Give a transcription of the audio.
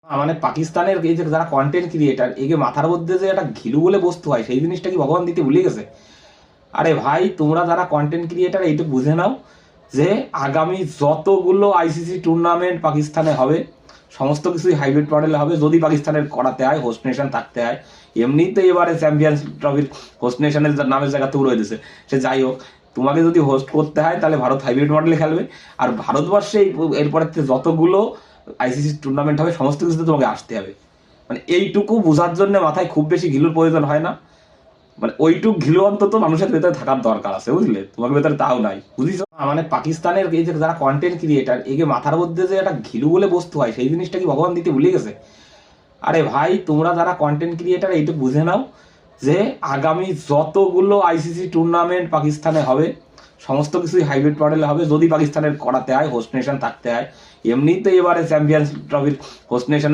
মানে পাকিস্তানের এই যে যারা কন্টেন্ট ক্রিয়েটার একে মাথার মধ্যে যে একটা ঘিলু বলে বস্তু হয় সেই জিনিসটা কি ভগবান দিতে ভুলে গেছে? আরে ভাই, তোমরা যারা কন্টেন্ট ক্রিয়েটার এইটুকু বুঝে নাও যে আগামী যতগুলো আইসিসি টুর্নামেন্ট পাকিস্তানে হবে সমস্ত কিছুই হাইব্রিড মডেলে হবে, যদি পাকিস্তানের করাতে হয়, হোস্ট নেশন থাকতে হয়। এমনিতে এবারে চ্যাম্পিয়ন্স ট্রফির হোস্ট নেশনের নামের জায়গা তুলে দিয়েছে, সে যাই হোক। তোমাকে যদি হোস্ট করতে হয় তাহলে ভারত হাইব্রিড মডেলে খেলবে। আর ভারতবর্ষে এরপরে যতগুলো আইসিসি টুর্নামেন্ট হবে সমস্ত কিছুতে তোমাকে আসতে হবে। মানে এইটুকু বোঝার জন্য মাথায় খুব বেশি ঘিলুর প্রয়োজন হয় না। মানে ওইটুক ঘিলু অন্তত মানুষের ভেতরে থাকার দরকার আছে, বুঝলে? তোমার ভেতরে তাও নাই, বুঝিস? মানে পাকিস্তানের এই যে যারা কন্টেন্ট ক্রিয়েটার একে মাথার মধ্যে যে একটা ঘিলু বলে বস্তু হয় সেই জিনিসটা কি ভগবান দিতে ভুলে গেছে? আরে ভাই, তোমরা যারা কন্টেন্ট ক্রিয়েটার এইটুকু বুঝে নাও যে আগামী যতগুলো আইসিসি টুর্নামেন্ট পাকিস্তানে হবে সমস্ত কিছুই হাইব্রিড মডেলে হবে, যদি পাকিস্তানের করাতে হয়, হোস্ট নেশন থাকতে হয়। এমনিতে এবারে চ্যাম্পিয়ন্স ট্রফির হোস্ট নেশনের